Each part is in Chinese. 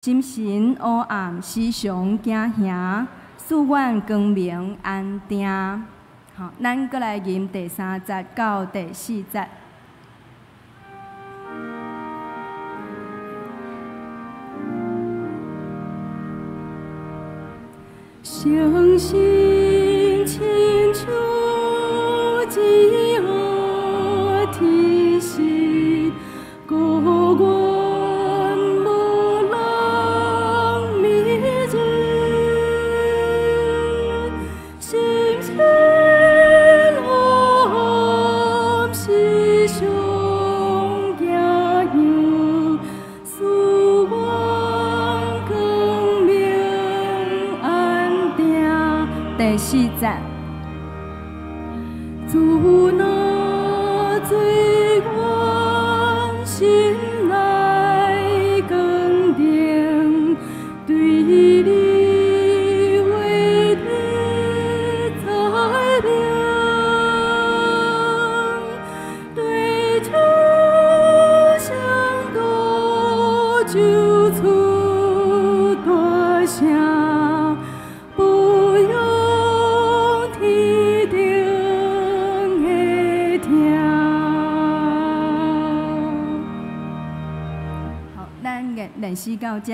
心神黑暗，时常惊吓，祝愿光明安定。好，咱搁来吟第3节到第4节。相信亲像一盒提示，孤愿无人迷人，心情黑暗时常惊吓，思望光明安定。第4节。自那罪愿心内光定，对你为你在明，对主相告就出大声，不用天顶的听。好，咱练习到这。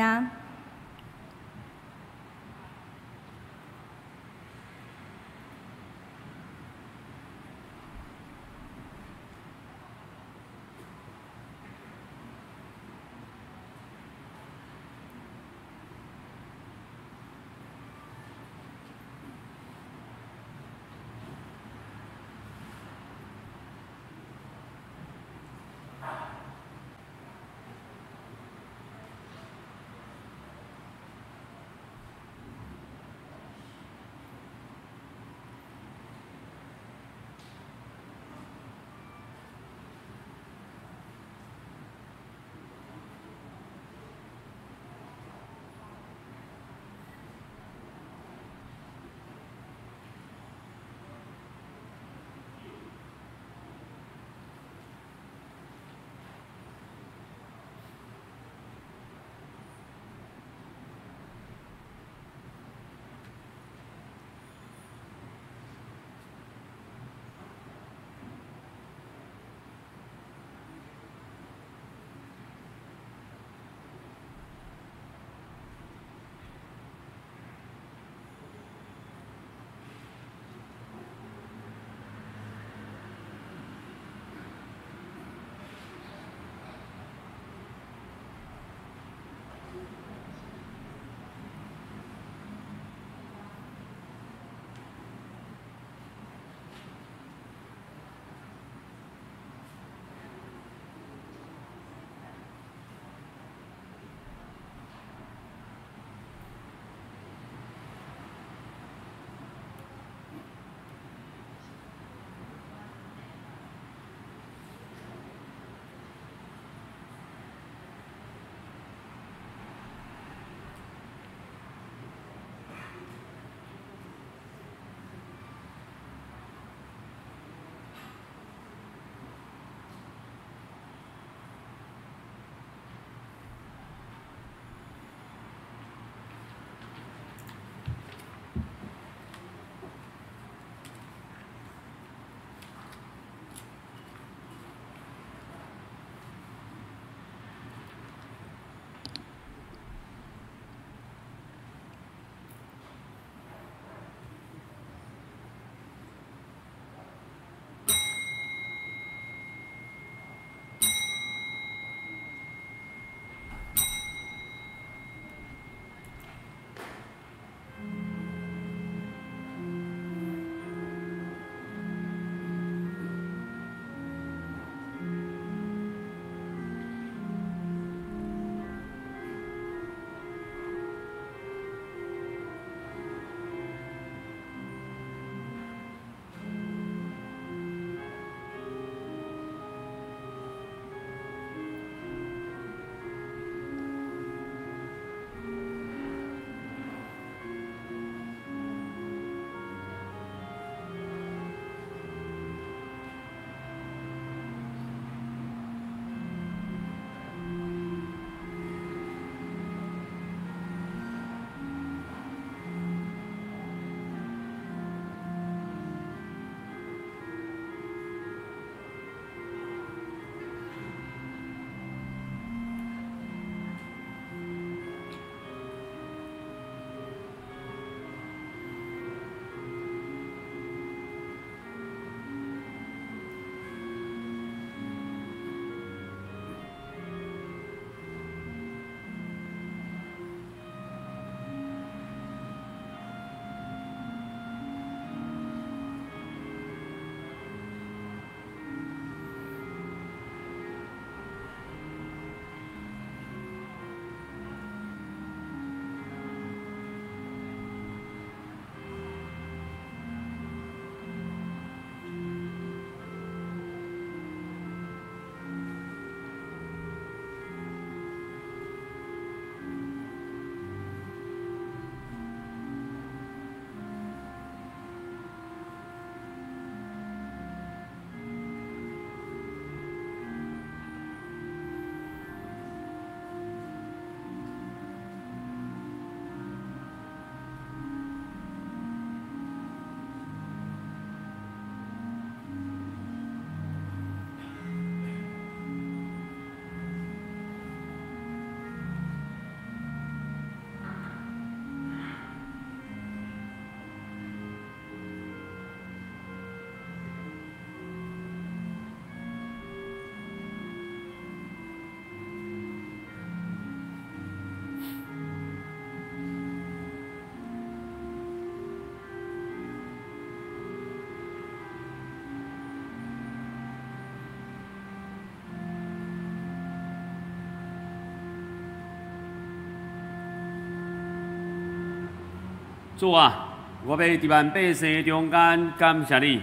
主啊，我要伫万百姓中间感谢你，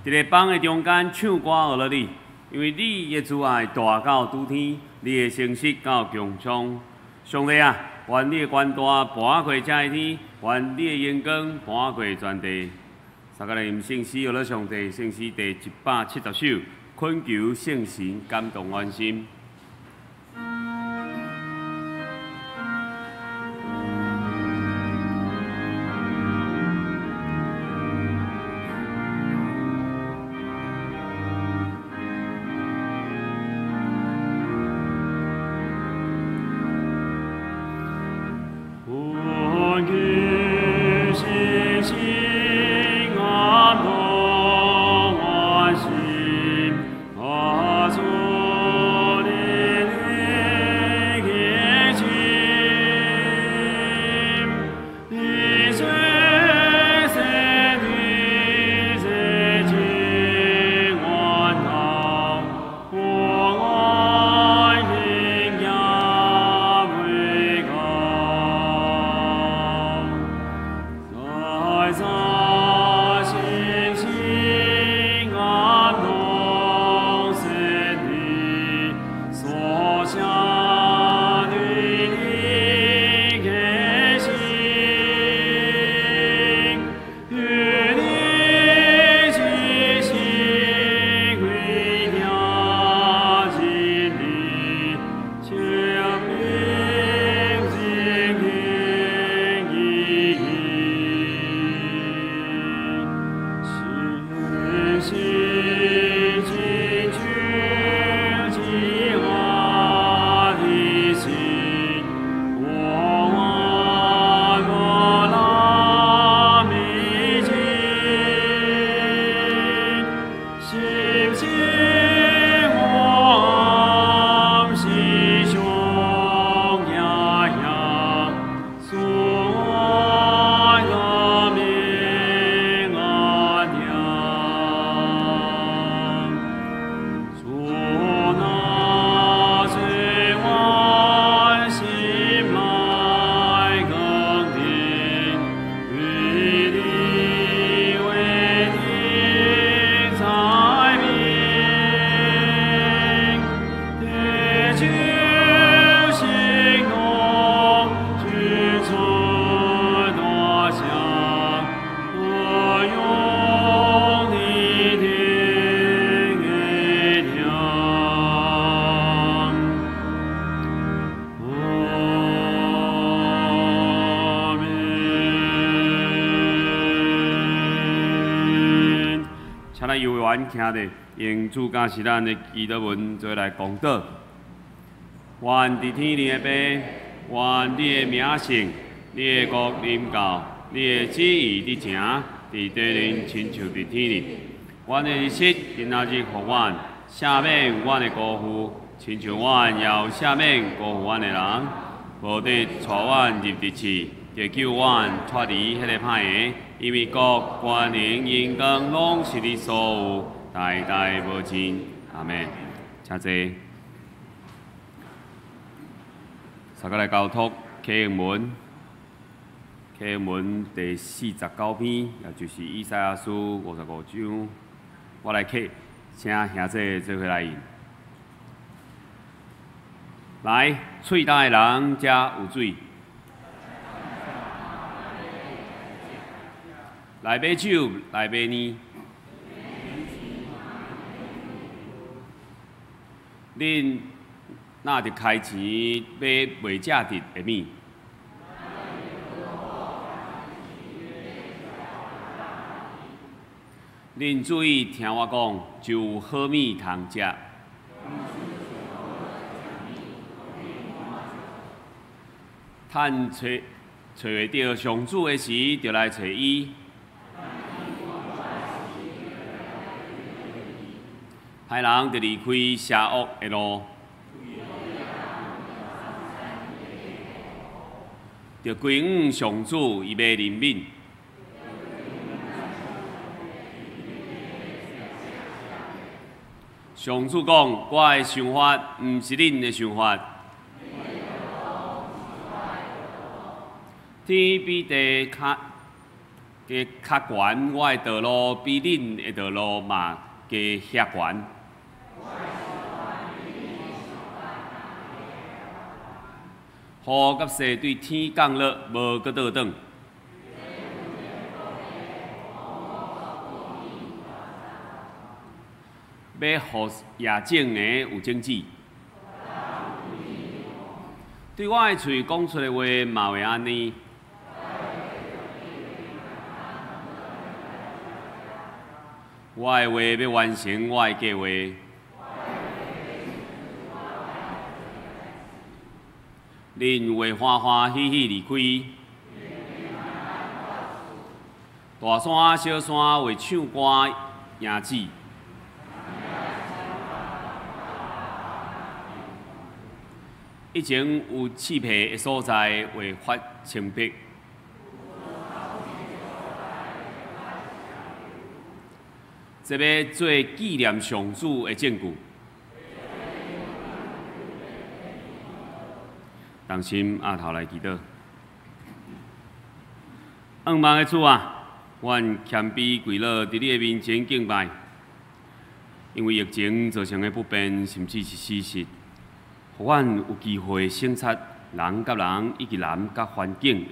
伫个帮的中间唱歌学了你，因为你的慈爱大到诸天，你的诚实到穹苍。上帝啊，愿你的权大搬过这的天，愿你的荣光搬过全地。撒迦利圣诗学了上帝圣诗第170首，恳求圣神感动阮心。听的用主家是咱的祈祷文做来讲道。愿伫天里的爸，愿你的名圣，你的国临到，你的旨意伫成，伫地人亲像伫天里。阮的日食今仔日互阮，赦免阮的辜负，亲像阮也有赦免辜负阮的人，无得带阮入地狱，就救阮脱离迄个歹个。因为国、权、能、荣光，拢是你所有，代代无尽。阿门。请坐。稍个来交托启文，启文第49篇，也就是以赛亚书55章。我来启，请兄弟做伙来引。来，喙干的人才有水。来买酒，来买烟。恁若着开钱买未价值的物。恁注意听我讲，就有好物通食。趁找袂到上主的时，就来找伊。歹人就离开邪恶的路，就归向上主伊要怜悯。上主讲：我的想法毋是恁的想法。天比地加较悬，我的道路比恁的道路嘛加遐悬。雨甲雪对天降落，无搁倒转。要互夜静的有种子。对我的喙讲出的话嘛会安尼。我的话要完成我的计划。恁会欢欢喜喜离开。大山小山会唱歌赢子。以前有刺皮的所在会发青碧。这要做纪念上主的证据。当心额头来祈祷。恩望的主啊，阮谦卑跪落伫你的面前敬拜，因为疫情造成的不便，甚至是死失，互阮有机会省察人甲人以及人甲环境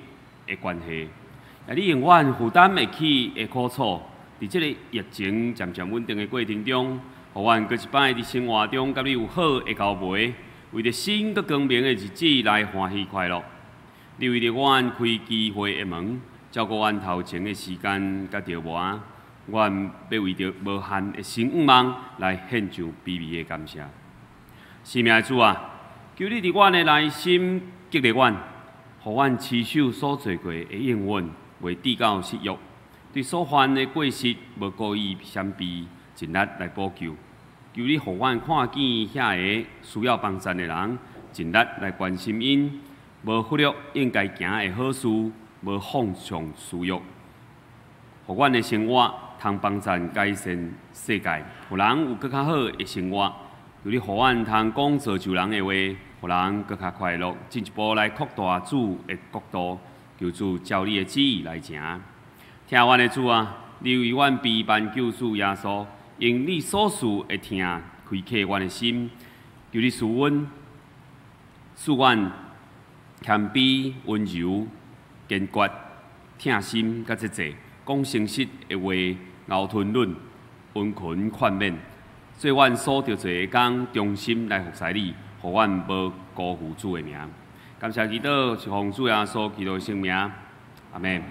的关系。你用阮负担会起的苦楚，伫即个疫情渐渐稳定的过程中，互阮搁一摆伫生活中甲你有好的交陪。为着新搁光明的日子来欢喜快乐，你为着阮开机会的门，照顾阮头前的时间甲着磨，阮要为着无限的新望来献上卑微的感谢。生命的主啊，求你伫阮的内心激励阮，互阮持守所做过的应允，袂抵到失约，对所犯的过失无故意闪避，尽力来补救。求你互阮看见遐个需要帮助的人，尽力来关心因，无忽略应该行的好事，无放纵私欲，互阮的生活通帮助改善世界，互人有更较好的生活。求你互阮通讲造就人的话，互人更较快乐，进一步来扩大主的国度。求主照你的旨意来行。听阮的主啊，你为阮陪伴救主耶稣。用你所赐的听开启阮的心，求你赐阮谦卑、温柔、坚决、疼心甲节制，讲诚实的话，熬吞忍、温群劝勉，做阮所着做的工，忠心来服侍你，互阮无辜负主的名。感谢祈祷，是奉主耶稣基督的圣名，阿门。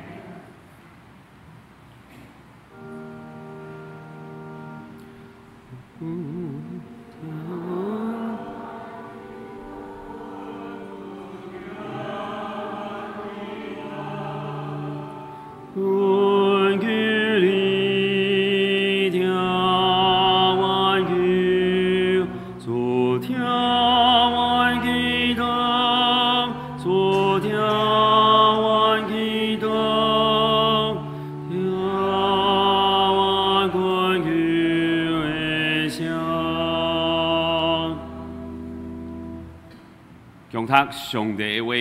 共读上帝的话，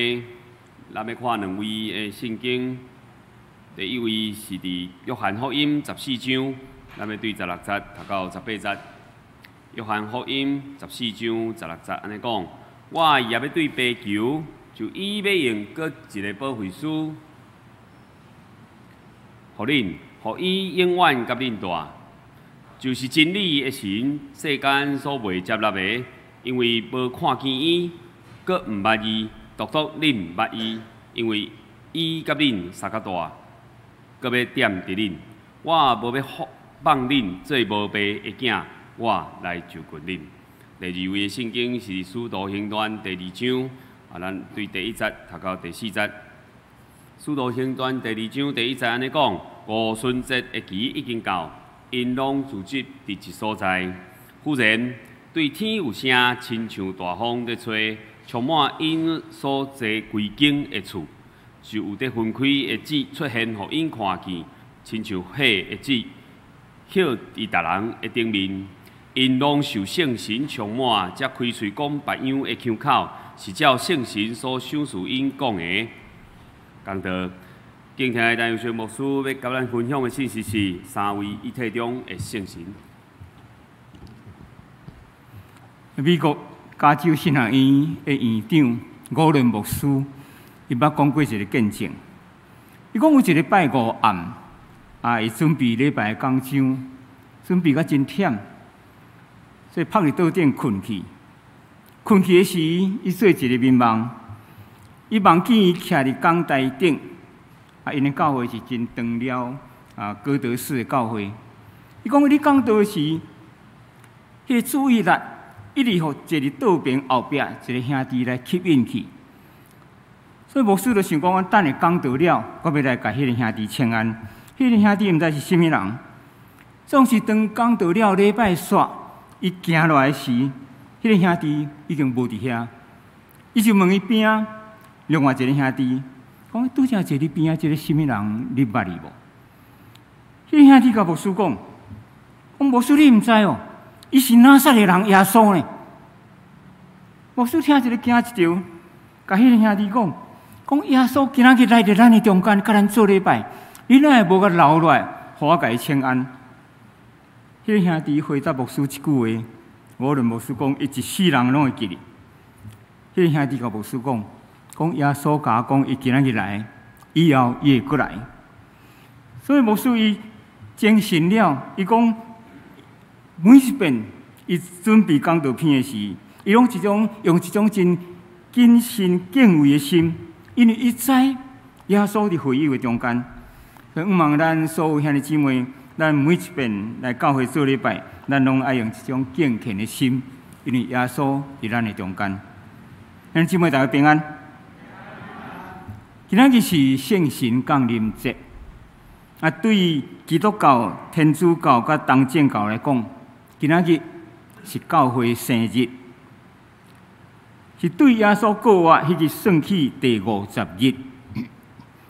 咱要看两位的圣经。第一位是伫约翰福音14章，咱要对16节读到18节。约翰福音14章16节安尼讲：我也要对爸求，就伊要用搁一个保惠师，互恁，互伊永远甲恁住，就是真理的神，世间所袂接纳的，因为无看见伊。搁毋捌伊，独独恁毋捌伊，因为伊甲恁相较大，搁要点伫恁。我无要放恁做无爸的囝，我来就近恁。第二位的圣经是《使徒行传》第2章，咱对第1节读到第4节。《使徒行传》第2章第1节安尼讲：五旬节的期已经到，因拢聚集伫一所在。忽然对天有声，亲像大风在吹。充满因所在规景的厝，就有得分开的指出现，互因看见，亲像火的指，晓伫逐人的顶面。因拢受圣神充满，才开喙讲别样的腔口，是照圣神所赏赐因讲的。讲到敬听的陈友顺牧师要甲咱分享的信息是三位一体中的圣神。美国加州神学院的院长伍伦牧师，伊捌讲过一个见证。伊讲有一个拜五暗，伊准备礼拜讲章，准备甲真忝，所以趴伫桌顶困去。困去的时，伊做一个眠梦，伊梦见伊徛伫讲台顶。因的教会是真长了哥德式的教会。伊讲你讲道时，迄个注意力一直互坐伫桌边后壁一个兄弟来吸引去。所以牧师就想讲，等下讲道了，我要来甲迄个兄弟请安。迄个兄弟毋知是甚物人，总是当讲道了礼拜煞，伊行落来时，迄个兄弟已经无伫遐，伊就问伊边啊另外一个兄弟。讲拄则坐伫边啊，一个甚物人，你捌伊无？迄个兄弟甲牧师讲，牧师你毋知哦，伊是拿撒勒人耶稣呢。牧师听一个惊一跳，甲迄个兄弟讲耶稣今仔日来伫咱的中间，甲咱做礼拜，你哪会无甲留落来，互我甲伊请安？迄个兄弟回答牧师一句话，无论牧师讲，伊一世人拢会记哩。迄个兄弟甲牧师讲耶稣甲我讲，伊今仔日来，以后伊会过来。所以牧师伊精神了，伊讲每一遍伊准备讲道片的时，伊拢用一种真谨慎敬畏的心，因为伊知耶稣伫会议的中间。所以望咱所有兄弟姊妹，咱每一遍来教会做礼拜，咱拢爱用一种敬虔的心，因为耶稣伫咱的中间。兄弟姊妹，大家平安。今仔日是圣神降临节，对于基督教、天主教甲东正教来讲，今仔日是教会生日，是对耶稣过活迄日算起第50日。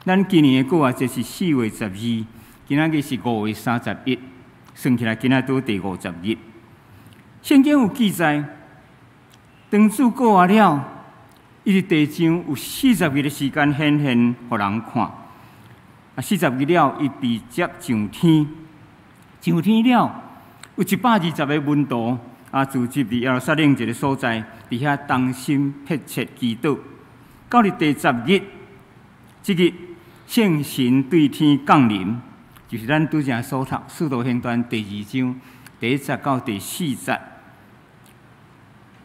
咱今年的过活节是4月12，今仔日是5月31，算起来今仔都第50日。圣经有记载，当主过活了。伊伫地上有40日的时间显现，互人看。40日了，伊被接上天。上天了，有120个门徒聚集伫耶路撒冷一个所在，伫遐同心迫切祈祷。到了第10日，即日圣神对天降临，就是咱拄则所读《使徒行传》第2章第1节到第4节。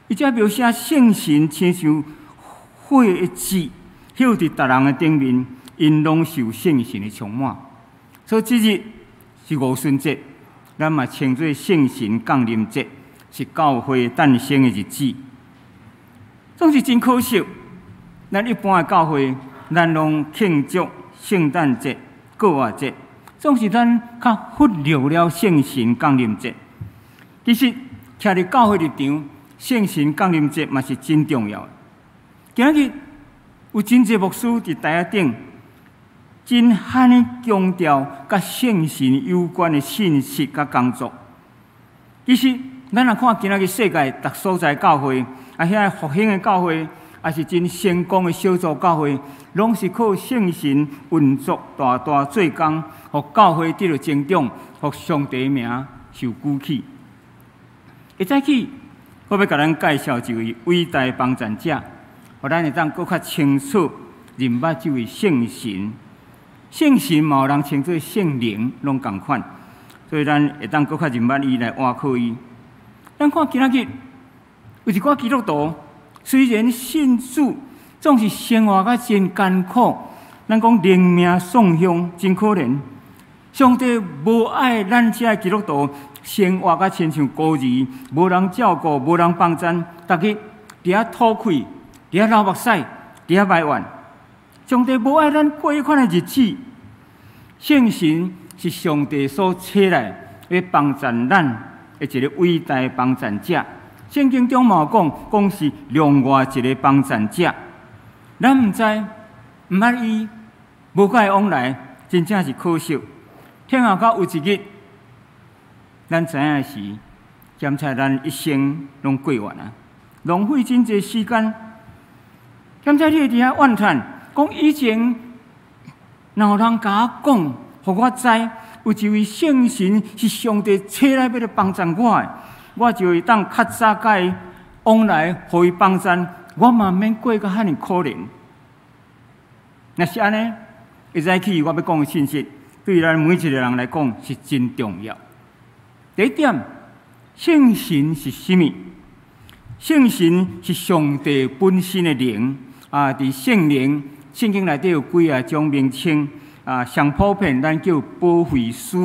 伊遮描写圣神亲像火的子晓伫逐人的顶面，因拢受圣神的充满。所以即日是五旬节，咱嘛称作圣神降临节，是教会诞生的日子。总是真可惜，咱一般的教会，咱拢庆祝圣诞节、过活节，总是咱较忽略了圣神降临节。其实，徛伫教会立场，圣神降临节嘛是真重要的。今日有真侪牧师伫台仔顶，真罕的强调甲圣神有关的信息甲工作。其实，咱若看今日世界各所在教会，遐复兴的教会，也是真成功的小组教会，拢是靠圣神运作大大做工，互教会得到增长，互上帝的名受举起。会早起，我要甲咱介绍一位伟大的帮助者。互咱会当搁较清楚认捌这位圣神，圣神嘛有人称作圣灵，拢共款，所以咱会当搁较认捌伊来挖靠伊。咱看今仔日有一寡基督徒，虽然信主，总是生活甲真艰苦，咱讲灵命丧凶，真可怜。上帝无爱咱遮基督徒生活甲亲像孤儿，无人照顾，无人帮衬，逐日伫遐吐气。伫遐流目屎，伫遐埋怨，上帝无爱咱过迄款的日子。圣神是上帝所差来要帮助咱的一个伟大的帮助者。圣经中嘛讲是另外一个帮助者。咱毋知，毋捌伊，无甲伊往来，真正是可惜。听后到有一日，咱知影时，检查咱一生拢过完啊，浪费真侪时间。检查你伫遐怨叹，讲以前然后人甲我讲，互我知有一位圣神是上帝找来要来帮助我的，我就会当较早甲伊往来，互伊帮助，我嘛免过到遐尼可怜。若是安尼，会知起我要讲的信息，对咱每一个人来讲是真重要。第一点，圣神是什么？圣神是上帝本身的灵伫圣灵，圣经内底有几啊种名称上普遍咱叫保惠师、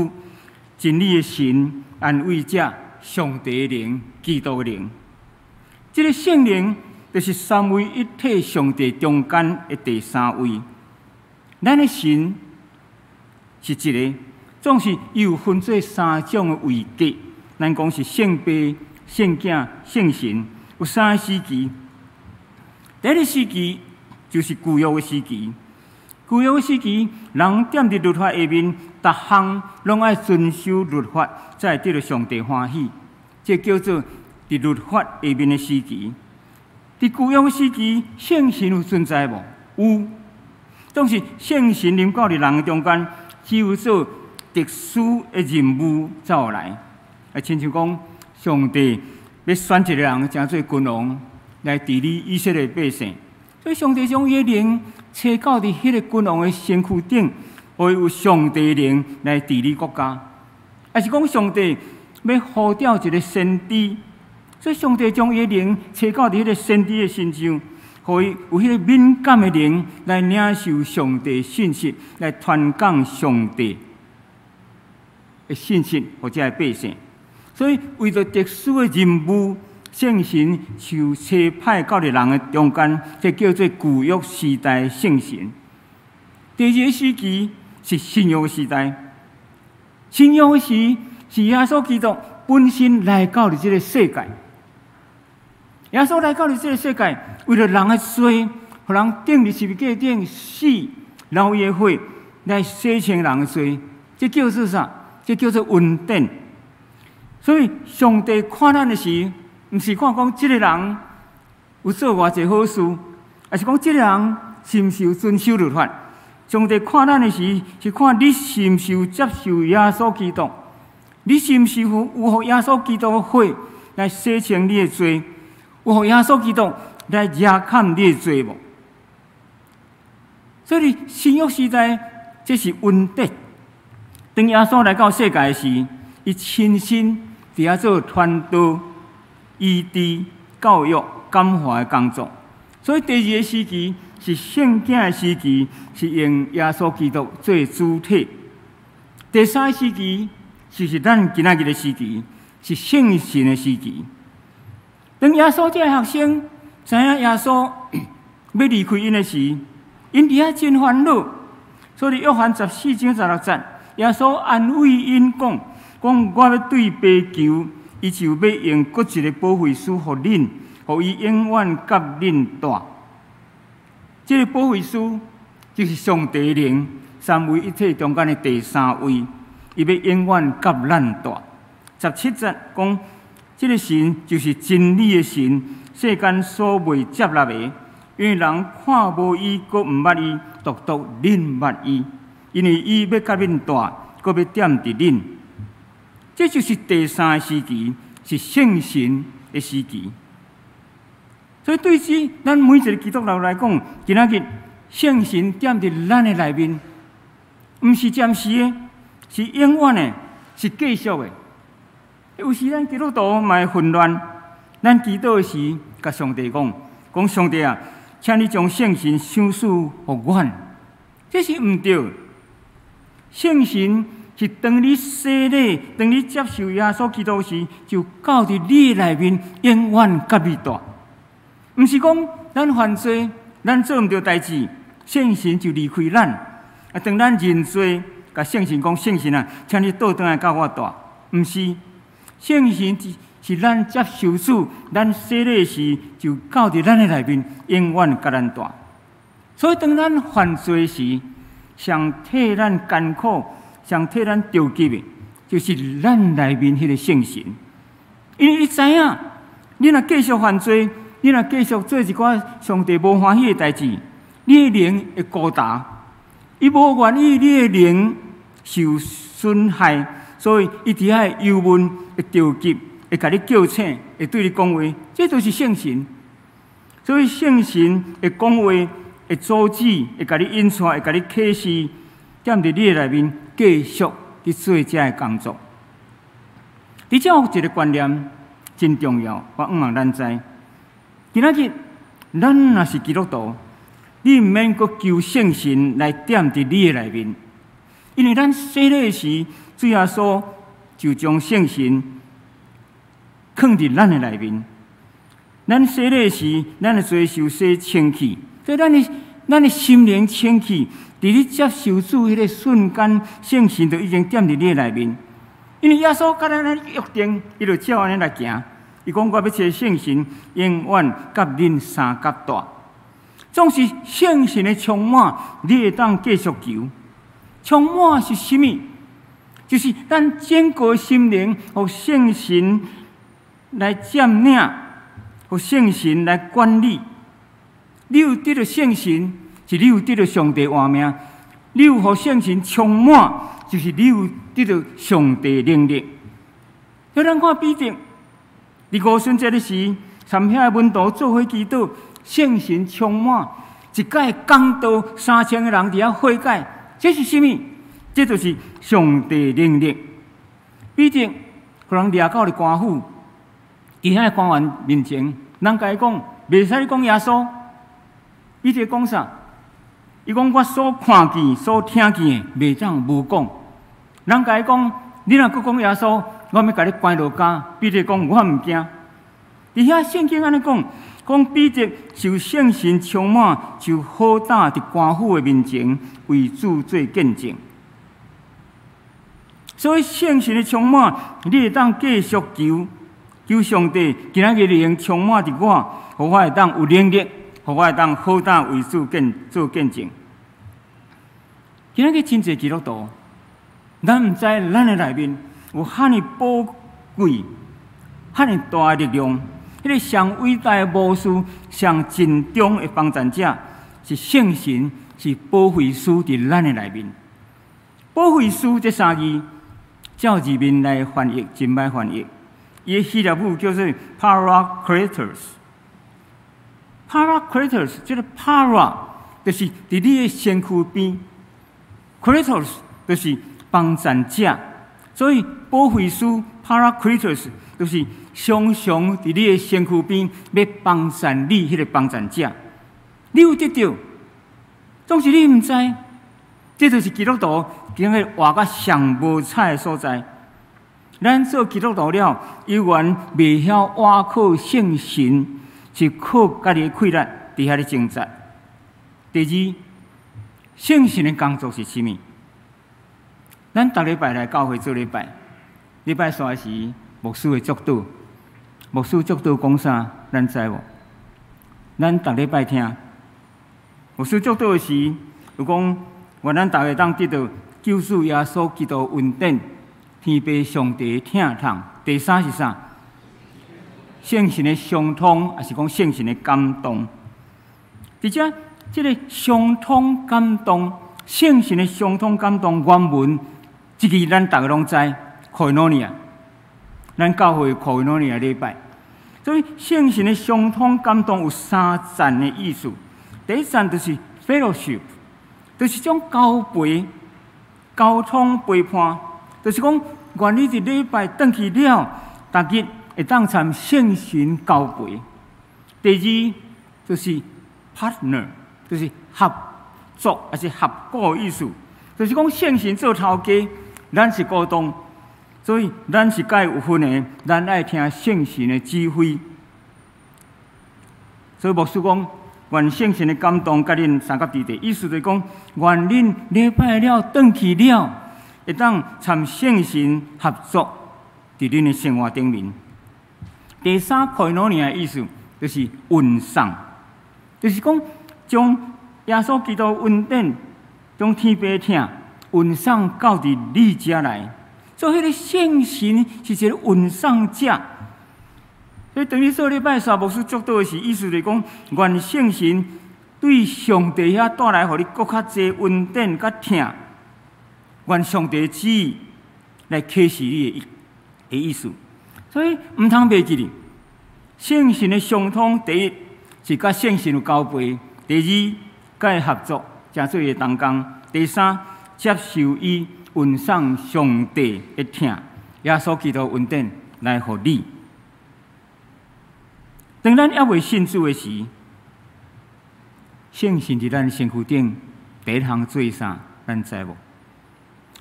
真理的神、安慰者、上帝的灵、基督的灵。这个圣灵就是三位一体上帝中间的第三位。咱的神是一个，总是又分做三种的位格。咱讲是圣父、圣子、圣神，有三个时期。第一个时期就是旧约的时期。旧约的时期，人踮伫律法下面，逐项拢爱遵守律法，才会得到上帝欢喜。这叫做伫律法下面的时期。伫旧约的时期，圣神有存在无？有，总是圣神临到伫人中间，只有做特殊的任务走来。亲像讲，上帝要选一个人，诚做君王来治理以色列百姓，所以上帝将伊的灵吹到伫迄个君王的身躯顶，互伊有上帝的灵来治理国家。也是讲上帝要呼召一个先知，所以上帝将伊的灵吹到伫迄个先知的身上，互伊有迄个敏感的灵来领受上帝的信息，来传讲上帝的信息，或者百姓。所以，为着特殊的任务，圣神就差派到伫人的中间，这叫做旧约时代的圣神。第二个时期是新约的时代，新约的时是耶稣基督本身来到伫这个世界。耶稣来到伫这个世界，为了人的罪，互人钉伫十字架顶死，然后伊的血来洗清人的罪，这叫做啥？这叫做恩典。所以，上帝看咱的时，毋是看讲这个人有做偌济好事，而是讲这个人是毋是有遵守律法。上帝看咱的时，是看你是毋是有接受耶稣基督，你是毋是有互耶稣基督的血来洗清你的罪，有互耶稣基督来遮砍你的罪无？所以，新约时代这是恩典。当耶稣来到世界时，伊亲身伫遐做传道、医治、教育、感化的工作。所以第二个时期是圣经的时期，是用耶稣基督做主体。第三个时期就是咱今仔日的时期，是圣神的时期。当耶稣这学生知影耶稣要离开因的时，因伫遐真烦恼。所以约翰14章16节，耶稣安慰因讲。我要对爸求，伊就要用搁一个保惠师互恁，互伊永远甲恁住。这个保惠师就是上帝的灵，三位一体中间的第三位，伊要永远甲咱住。17节讲，这个神就是真理的神，世间所未接纳的，因为人看无伊，阁毋捌伊，独恁捌伊，因为伊要甲恁住，阁要踮伫恁。这就是第三个时期，是圣神的时期。所以对此，咱每一个基督徒来讲，今仔日圣神踮伫咱的内面，毋是暂时的，是永远的，是继续的。有时咱基督徒嘛会混乱，咱祈祷时，甲上帝讲上帝啊，请你将圣神赏赐互阮，这是毋对。圣神是当你洗礼，当你接受耶稣基督时，就到伫你内面，永远甲你住。毋是讲咱犯罪，咱做毋到代志，圣神就离开咱。当咱认罪，甲圣神讲：圣神啊，请你倒转来甲我住。毋是，圣神是咱接受主，咱洗礼时就到伫咱的内面，永远甲咱住。所以当咱犯罪时，上替咱艰苦。上替咱着急的，就是咱内面迄个圣神，因为伊知影，你若继续犯罪，你若继续做一寡上帝无欢喜的代志，你的灵会孤单。伊无愿意你的灵受损害，所以伊伫遐忧闷、会着急、会甲你叫醒、会对你讲话，这就是圣神。所以圣神会讲话，会阻止，会甲你引带，会甲你启示，踮伫你的内面继续去做这个工作。伫这有一个观念真重要，我希望咱知。今仔日咱若是基督徒，你毋免阁求圣神来踮伫你的内面，因为咱洗礼时，主耶稣就将圣神放伫咱的内面。咱洗礼时，咱的罪受洗清气，所以咱的心灵清气，伫你接受主迄个瞬间，圣神就已经踮伫你的内面。因为耶稣甲咱约定，伊就照安尼来行。伊讲：我要找圣神，永远甲恁三角大。总是圣神的充满，你会当继续求。充满是甚么？就是咱整个心灵，互圣神来占领，互圣神来管理。你有得到圣神，是你有得到上帝活命；你有互圣神充满，就是你有得到上帝能力。要咱看彼得，伫五旬节的时，参遐门徒做伙祈祷，圣神充满，一届讲道3000个人伫遐悔改，这是甚么？这就是上帝能力。彼得互人抓到伫官府，伫遐官员面前，人甲伊讲，袂使讲耶稣。彼得讲啥？伊讲我所看见、所听见的，袂当无讲。人甲伊讲，你若佫讲耶稣，我要甲你关落监。彼得讲，我毋惊。伫遐圣经安尼讲彼得受圣神充满，就好胆伫官府的面前为主做见证。所以圣神的充满，你会当继续求上帝，今仔日灵充满伫我，互我会当有能力，互我会当好胆为主做见证。今仔日真侪基督徒，咱毋知咱的内面有遐尼宝贵、遐尼大的力量。迄个上伟大的牧师、上尽忠的帮助者，是圣神，是保惠师伫咱的内面。保惠师这三字，照字面来翻译，真歹翻译。伊的希腊语叫做 Paracletus。Paracletus 这个 para 就是伫你的身躯边 ，Kletos 就是帮助者，所以保惠师 Paracletus 就是常常伫你的身躯边，要帮助你迄个帮助者。你有得到，总是你毋知，这就是基督徒今日活甲上无彩的所在。咱做基督徒了，永远袂晓倚靠圣神，是靠家己的气力伫遐咧挣扎。第二，圣神的工作是甚么？咱逐礼拜来教会做礼拜，礼拜三时牧师会祝祷，牧师祝祷讲啥？咱知无？咱逐礼拜听，牧师祝祷的时，有讲愿咱逐个当得到救主耶稣基督恩典。天父上帝疼痛。第三是啥？圣神的相通，还是讲圣神的感动？而且，这个相通感动，圣神的相通感动原文，这个咱大家拢知，Koinonia，咱教会Koinonia礼拜。所以，圣神的相通感动有三层的意思。第一层就是 fellowship， 就是种交陪、交通陪伴。就是讲，愿意伫礼拜转去了，逐日会当参圣神交陪。第二就是 partner， 就是合作还是合伙的意思。就是讲圣神做头家，咱是股东，所以咱是甲伊有份的，咱爱听圣神的指挥。所以牧师讲，愿圣神的感动甲恁三角地地，意思就是讲，愿恁礼拜了转去了。会当参圣神合作，伫恁的生活顶面。第三，Koinonia的意思就是运送，就是讲将耶稣基督恩典，将天父疼运送到伫你遮来。所以，迄个圣神是一个运送者。所以，等于说礼拜三牧师祝祷的是，意思就是讲，愿圣神对上帝遐带来，互你搁较济恩典甲疼，愿上帝旨意来启示你的意思。所以毋通袂记哩。圣神的相通，第一是甲圣神有交陪；第二，甲伊合作，诚做伊的同工；第三，接受伊运送上帝的疼，耶稣基督恩典来互你。当咱还未信主的时，圣神伫咱身躯顶第一项做啥？咱知无？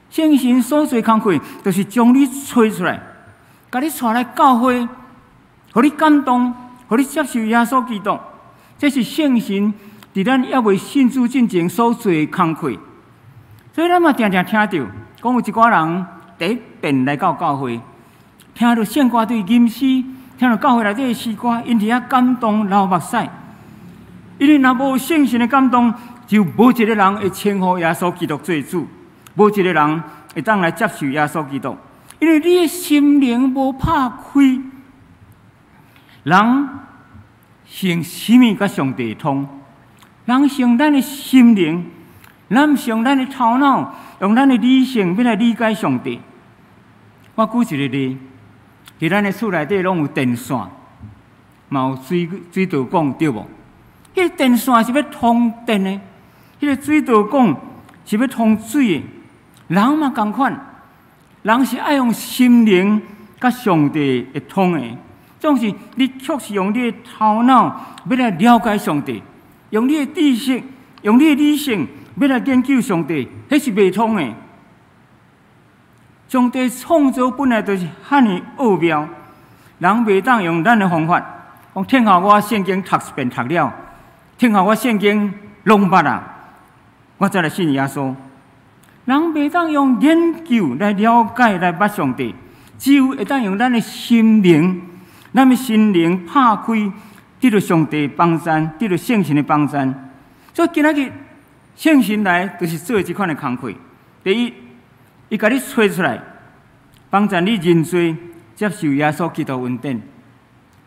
圣神所做工课，就是将你吹出来，甲你带来教会，互你感动，互你接受耶稣基督。这是圣神伫咱还未信主进前所做的工课。所以咱嘛常常听到，讲有一寡人第一遍来到教会，听到圣歌队吟诗，听到教会内底的诗歌，因伫遐感动流目屎。因为若无圣神的感动，就无一个人会称呼耶稣基督做主，无一个人会当来接受耶稣基督。因为你的心灵无拍开，人成什么甲上帝通？人成咱的心灵，咱用咱的头脑，用咱的理性要来理解上帝。我举一个例，伫咱的厝内底拢有电线，嘛有水道管，对无？迄个电线是要通电的，迄个水道管是要通水的。人嘛同款，人是爱用心灵甲上帝会通的。总是你确实用你的头脑要来了解上帝，用你的知识，用你的理性要来研究上帝，迄是袂通的。上帝创造本来就是遐尼奥妙，人袂当用咱的方法，讲听下我圣经读一遍读了。听下我圣经弄捌啊，我再来信耶稣。人袂当用研究来了解来捌上帝，只有会当用咱的心灵，咱的心灵拍开，得到上帝帮助，得到圣神的帮助。所以今仔日圣神来，就是做这款的工课。第一，伊甲你吹出来，帮助你认罪，接受耶稣基督恩典。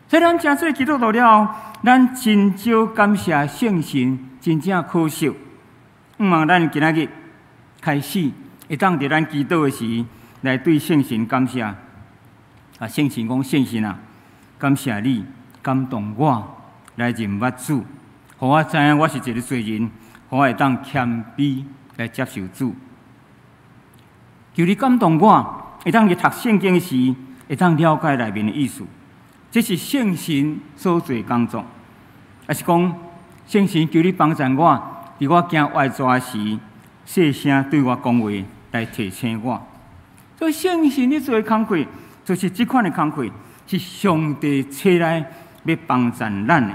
所以咱真做基督徒了后，咱真少感谢圣神，真正可惜。希望咱今仔日开始，会当伫咱祈祷的时，来对圣神感谢。啊，圣神讲圣神啊，感谢你感动我来认捌主，互我知影我是一个罪人，互我会当谦卑来接受主。求你感动我，会当去读圣经时，会当了解内面的意思。这是圣神所做工作，也是讲圣神求你帮助我，伫我行外抓时，细声对我讲话，来提醒我。所以圣神你做的工课，就是这款的工课，是上帝找来要帮助咱的。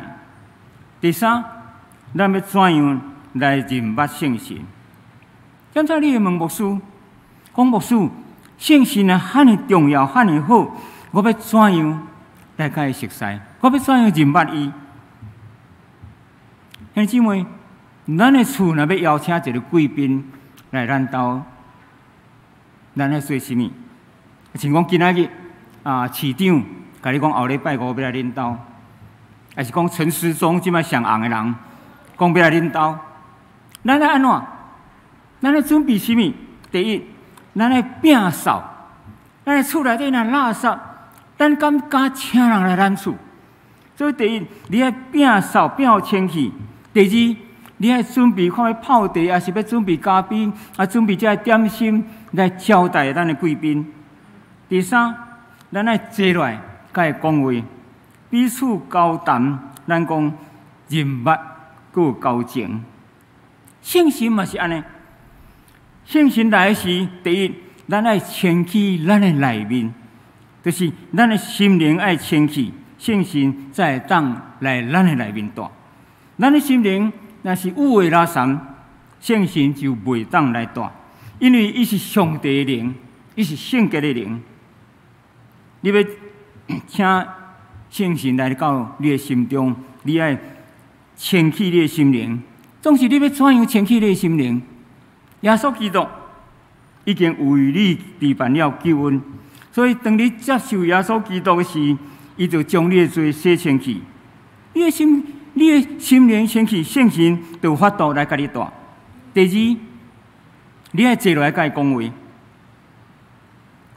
第三，咱要怎样来认捌圣神？刚才你会问牧师，讲牧师，圣神啊，遐尼重要，遐尼好，我要怎样来甲伊熟悉？我要怎样认捌伊？兄弟姊妹，咱的厝若要邀请一个贵宾来咱兜，咱要做什么？像讲今仔日市长甲你讲后礼拜五要来恁兜，还是讲陈时中即摆上红的人，讲要来恁兜，咱要安怎？咱要准备什么？第一，咱要摒扫，咱的厝内底若垃圾，咱敢请人来咱厝？所以第一，你要摒扫摒清气；第二，你要准备看要泡茶，还是要准备咖啡，准备这点心来招待咱的贵宾。第三，咱要坐来甲伊讲话，彼此交谈，咱讲认捌，佫有交情。圣神嘛是安尼，圣神来时，第一，咱要清起咱的内面，就是咱的心灵要清起，圣神才会当来咱的内面住。咱的心灵若是污秽垃圾，圣神就袂当来住，因为伊是上帝的灵，伊是圣洁的灵。你要请圣神来到你的心中，你要清起你的心灵。总是你要怎样清起你的心灵？耶稣基督已经为你置办了救恩，所以当你接受耶稣基督的时，伊就将你的罪洗清去。你你的心灵升起圣神，就有法度来甲你带。第二，你爱坐落来甲伊讲话。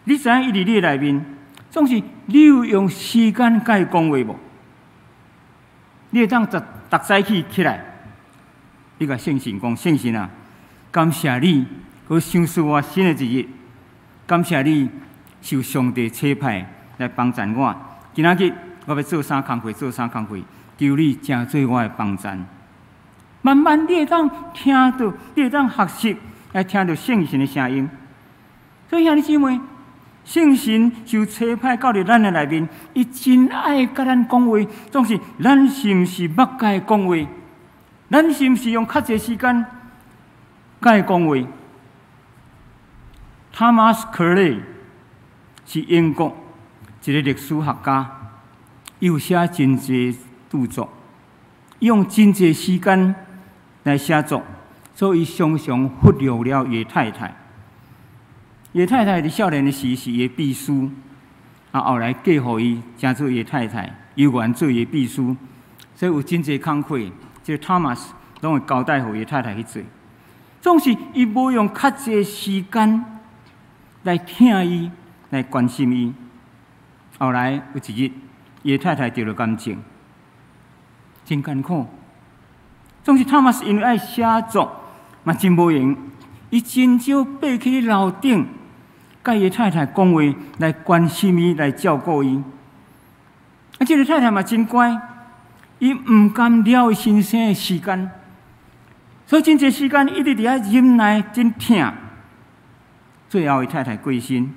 你知影伊伫你内面，总是你有用时间甲伊讲话无？你会当逐早起来，你甲圣神讲：圣神啊，感谢你，佮赏赐我新的一日。感谢你受上帝差派来帮助我。今仔日我要做啥工课，做啥工课，求你成做我的帮助。慢慢你会当听到，你会当学习来听到圣神的声音。所以兄弟姊妹，圣神受差派到伫咱的内面，伊真爱甲咱讲话，总是咱是毋是捌甲伊讲话？咱是毋是用较侪时间甲伊讲话？Thomas Curley 是英国一个历史学家，伊有写真侪著作，伊用真侪时间来写作，所以伊常常忽略了伊太太。伊太太伫少年的时是伊秘书，后来嫁互伊，成做伊太太，有缘做伊秘书，所以有真侪工课，即个 Thomas 拢会交代互伊太太去做。总是伊无用较侪时间来听伊，来关心伊。后来有一日，伊太太得了癌症，真艰苦。总是 Thomas 因为爱写作，嘛真无闲，伊真少爬去楼顶。甲伊太太讲话，来关心伊，来照顾伊。这个太太嘛真乖，伊毋甘了伊先生的时间，所以真侪时间一直伫遐忍耐，真疼。最后伊太太过身，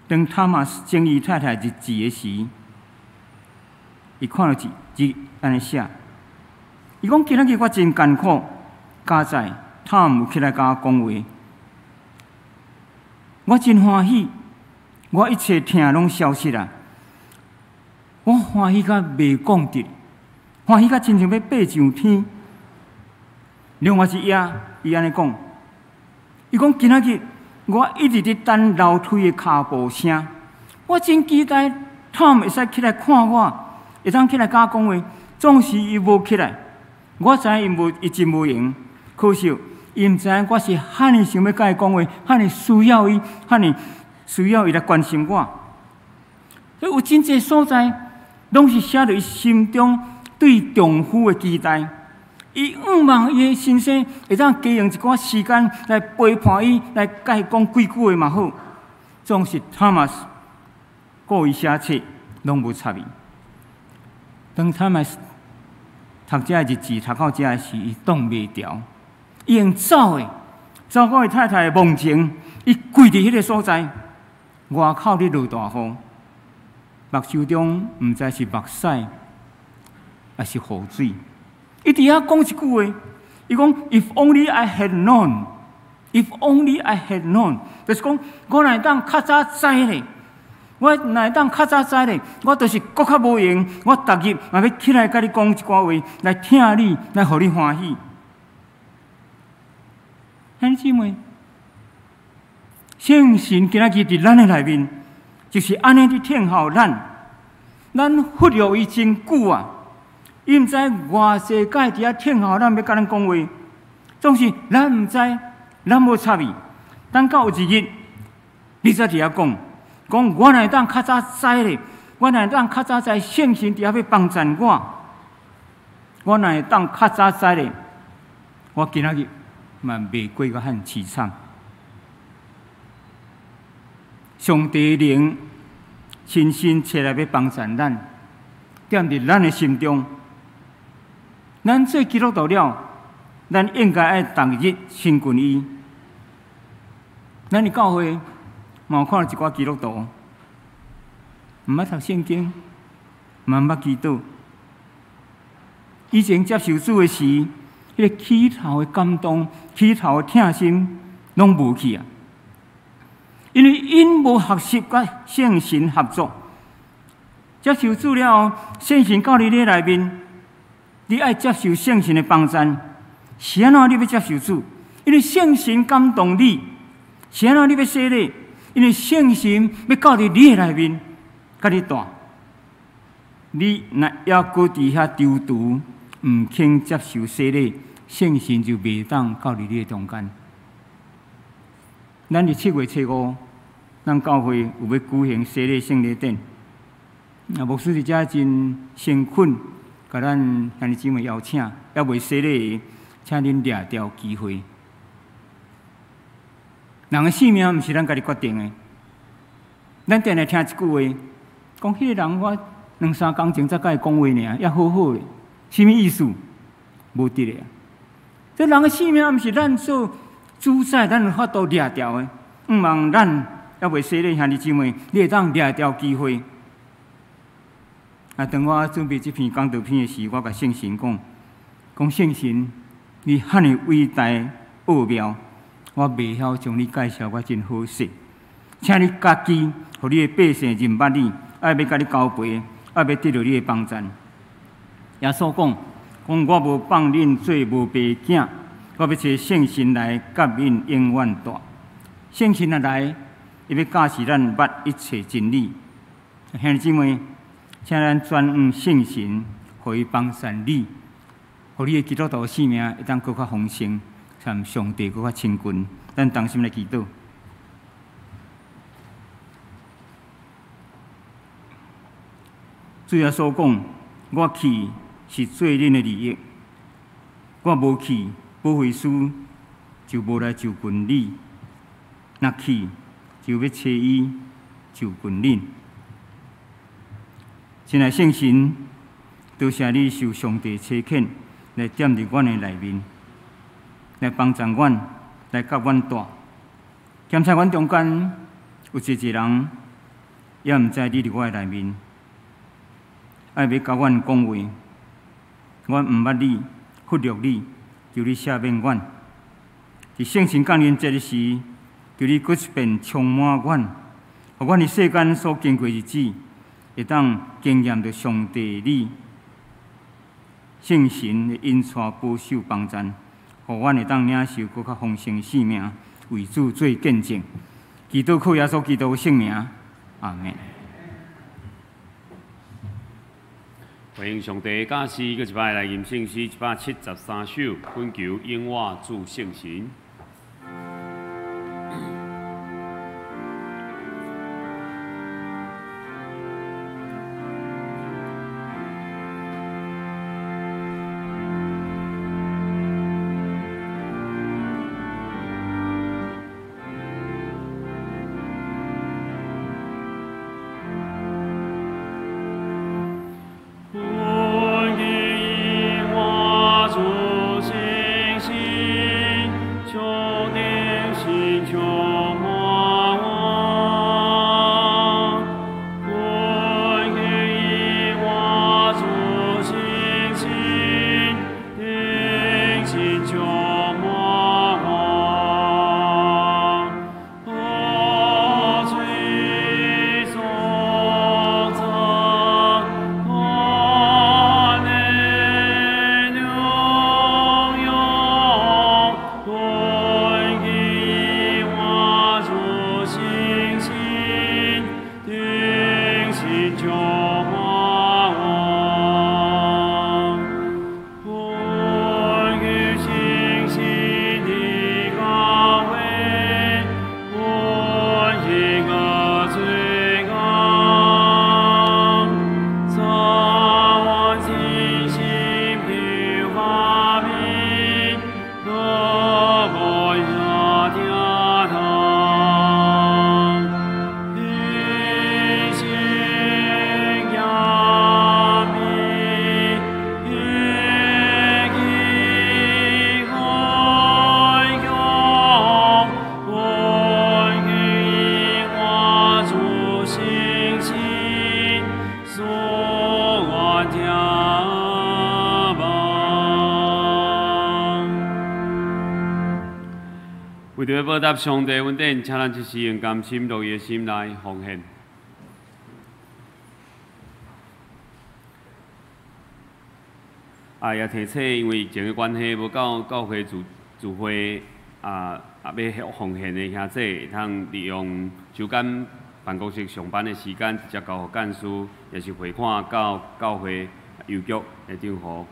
当他嘛整理太太日志的时，伊看到字安尼写，伊讲今仔日我真艰苦，加在他有起来甲我讲话。我真欢喜，我一切疼拢消失啦。我欢喜甲袂讲得，欢喜甲亲像要爬上天。另外一夜，伊安尼讲，伊讲今仔日我一直伫等楼梯的脚步声，我真期待Tom会使起来看我，会当起来甲我讲话，总是伊无起来。我知影伊真无闲，可惜。伊毋知影我是遐尼想要甲伊讲话，遐尼需要伊，遐尼需要伊来关心我。所以有真侪所在，拢是写着伊心中对丈夫的期待。伊毋望伊的先生会当加用一寡时间来陪伴伊，来甲伊讲几句话嘛好。总是 Thomas 故意写册，拢无插伊。当 Thomas 读这日志读到这时，伊挡袂牢。伊用走的，走到伊太太的梦前，伊跪伫迄个所在，外口咧落大雨，目睭中毋知是目屎还是雨水。伊伫遐讲一句话，伊讲 ：If only I had known, if only I had known， 就是讲我若当较早知咧，我若当较早知咧，我就是搁较无闲，我逐日嘛要起来甲你讲一寡话，来听你，来互你欢喜。兄弟姊妹，圣神今仔日伫咱的内面，就是安尼伫听候咱忽略伊真久啊！伊毋知偌济届伫遐听候咱要甲咱讲话，总是咱毋知，咱无插伊。等到有一日，你才伫遐讲我若当较早知咧，我若当较早知圣神伫遐要帮助我若当较早知咧，我今仔日嘛袂过个遐凄惨。上帝灵亲身出来要帮助咱，踮伫咱的心中。咱做基督徒了，咱应该爱逐日亲近伊。咱的教会嘛有看到一寡基督徒，毋捌读圣经，嘛毋捌祈祷。以前接受主的时，迄个起头的感动、起头的疼心，拢无去啊！因为因无学习甲圣神合作，接受主了后，圣神到你内面，你爱接受圣神的帮助。是安怎你要接受主？因为圣神感动你。是安怎你要洗礼？因为圣神要到你的内面，甲你带。你若还搁伫遐丢毒，毋肯接受洗礼，圣神就袂当到伫你的中间。咱伫7月初5，咱教会有要举行洗礼圣礼典。牧师伫遮真诚恳，甲咱兄弟姊妹邀请，还未洗礼的，请恁掠掉机会。人的性命毋是咱家己决定的。咱定来听一句话，讲迄个人我2、3工前才甲伊讲话尔，也好好的，什么意思？无得的。这人的性命毋是咱所主宰，咱有法度掠掉的。毋望咱还未洗礼兄弟姊妹，你会当掠掉机会。当我准备这篇讲道片的时，我甲圣神讲圣神，你遐尼伟大奥妙，我袂晓将你介绍我真好势，请你家己，互你的百姓认捌你，爱要甲你交陪，爱要得到你的帮助。耶稣讲我无放恁做无白囝，我要找圣神来甲恁永远大。圣神啊来，伊要教示咱捌一切真理。兄弟姊妹。请咱转往圣神，互伊帮助你，互你的基督徒生命会当更较丰盛，参上帝更较亲近。咱同心来祈祷。主耶稣讲，我去是做恁的利益，我无去，保惠师就无来就近你；若去，就要找伊就近恁。亲爱圣神，多谢你受上帝差遣来踮伫阮的内面，来帮助阮，来甲阮大。检查阮中间有一个人，也毋知你伫我的内面，爱要甲阮讲话，阮毋捌你，忽略你，求你赦免阮。伫圣神降临节的时，求你搁一遍充满阮，互阮伫世间所经过日子。会当经验着上帝你圣神的引带保守帮助，互阮会当领受更较丰盛的生命，为主做见证。祈祷靠耶稣基督的圣名，阿门。欢迎上帝教师，搁一摆来吟圣诗173首，恳求永活主圣神。为着要报答上帝恩典，请咱一时用甘心乐意的心来奉献。也提醒，因为疫情的关系，无到教会聚会要奉献的兄弟，会通利用周间办公室上班的时间直接交予干事，也是汇款到教会邮局的账户。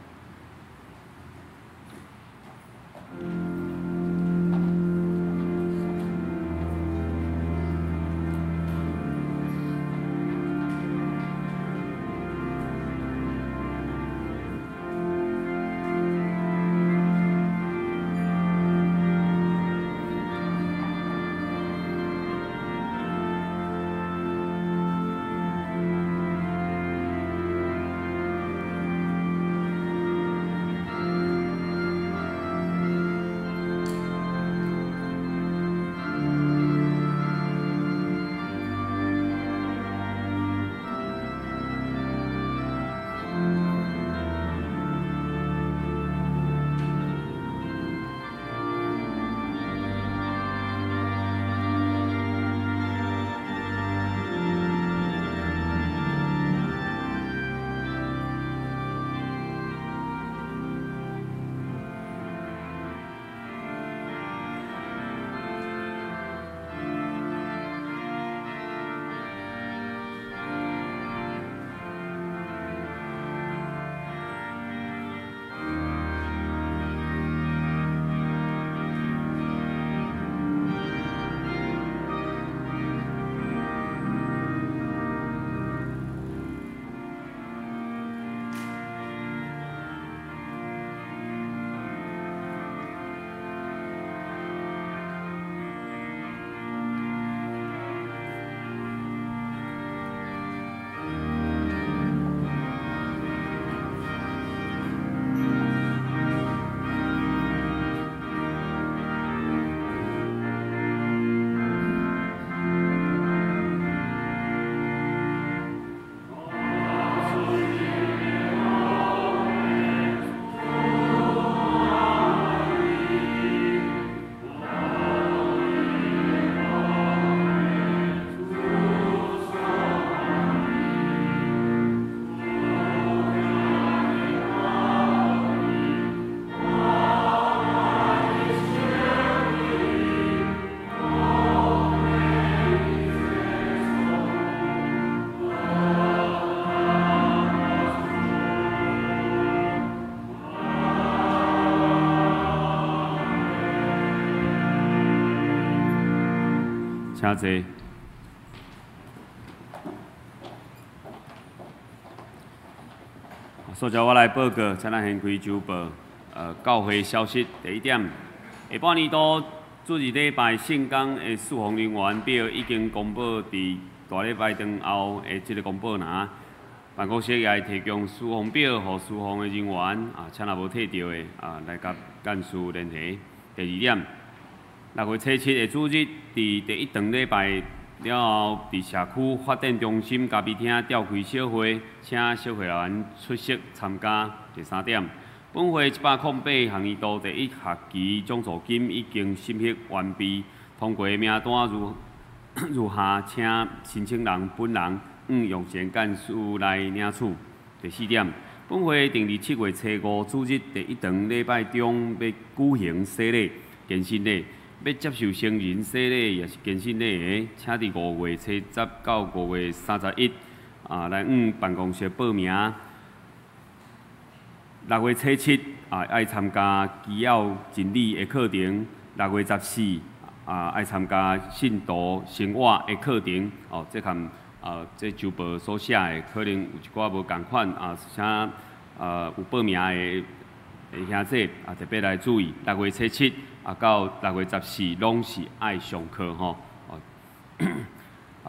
请坐。所以我来报告，请咱先开周报。教会消息第一点，下半年度主日礼拜圣工的侍奉人员表已经公布伫大礼拜堂后的这个公布栏。办公室也会提供侍奉表予侍奉的人员，请若无摕到的，来甲干事联系。第二点，6月初7的主日，伫第一堂礼拜了后，伫社区发展中心咖啡厅召开小会，请小会员出席参加。第三点，本会108学年度第一学期奖助金已经审核完毕，通过名单如下，请申请人本人用钱干事来领取。第四点，本会定伫7月初5主日第一堂礼拜中要举行洗礼、健身礼。要接受成人洗礼也是健身礼的，请伫5月初10到5月31来办公室报名。6月初7爱参加基要真理的课程，6月14爱参加信徒生活的课程。这项这周报所写的可能有一寡无共款请有报名的兄弟特别来注意，6月初7到6月14拢是爱上课吼。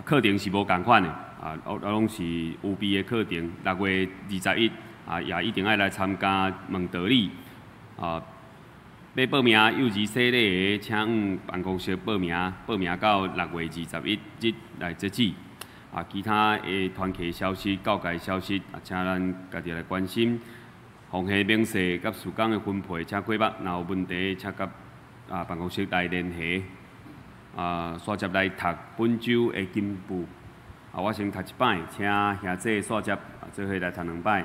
课程是无共款的拢是有备的课程。6月21也一定爱来参加问道理要报名幼儿洗礼的，请办公室报名到6月21日来截止。其他的团契消息、教界消息请咱家己来关心。奉系名册甲事工的分配，请过目，若有问题，请甲办公室来联系。续接来读本周的经部。我先读一摆，请兄弟续接做伙来读2摆。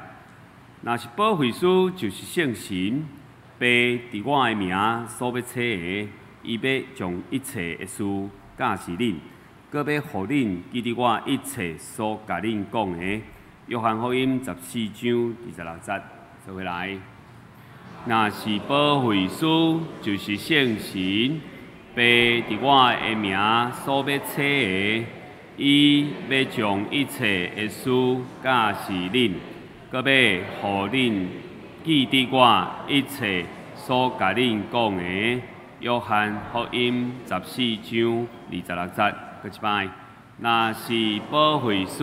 若是保惠师，就是圣神，爸伫我的名所要找的，伊要将一切的事教示恁。搁要互恁记得我一切所甲恁讲的。约翰福音14章26节，做回来。若是保惠师，就是圣神，爸伫我的名所要册的，伊要将一切的事教示恁，搁要互恁记得我一切所甲恁讲的。约翰福音14章26节，搁一摆。若是保惠师，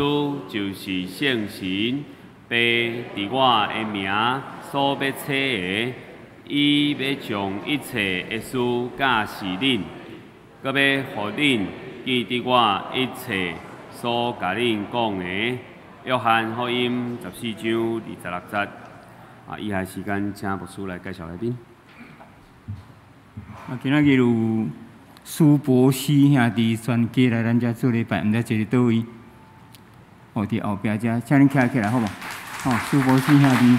就是圣神，爸伫我的名所要册的，伊要将一切的事教示恁，搁要互恁记得我一切所甲恁讲的。约翰福音14章26节。以下时间请牧师来介绍来宾。今仔日有苏博士兄弟全家来咱遮做礼拜，毋知坐伫倒位？伫后壁遮，请恁起来好无？苏博士兄弟，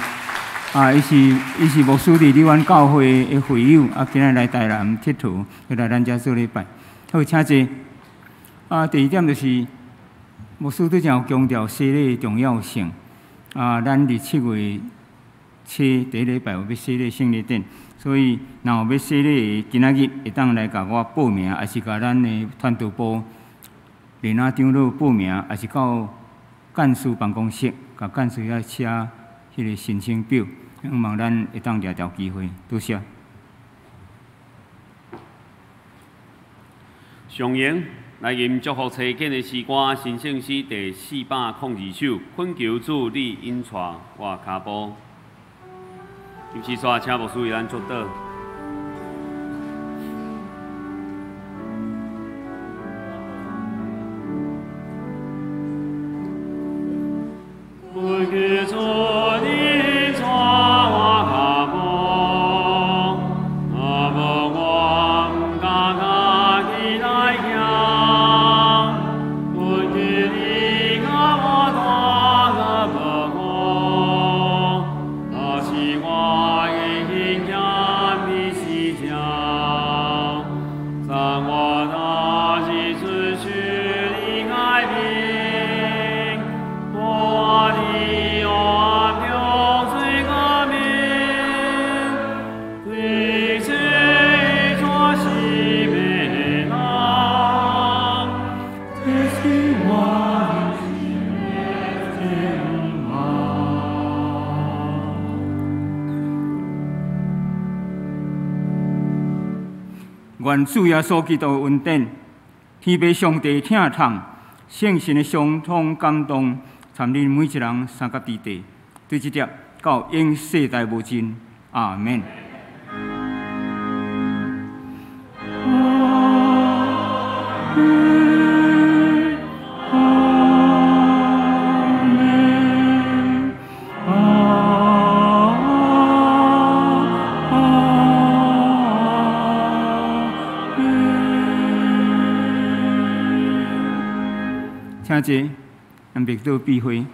伊是牧师伫你阮教会的会友，今仔来台南佚佗，要来咱遮做礼拜。好，请坐。第二点就是，牧师对常有强调洗礼的重要性。咱伫7月初第一礼拜有要洗礼圣礼典。所以，若有要洗礼的，今仔日会当来甲我报名，还是甲咱的传道部连长长老报名，还是到干事办公室，甲干事遐写迄个申请表，希望咱会当抓到机会，多谢。上演来吟祝福册卷的诗歌，新圣诗第402首，恳求主你引带我脚步。今次煞请牧师为咱作祷。恳求主你带我脚步，无我毋敢家己来行。恳求你甲我带个无好，若是我。愿主耶稣基督恩典、天父上帝疼痛、圣神的相通感动，参恁每一人三甲地地，对这点到永世代无尽。阿门。请坐，咱别做避讳。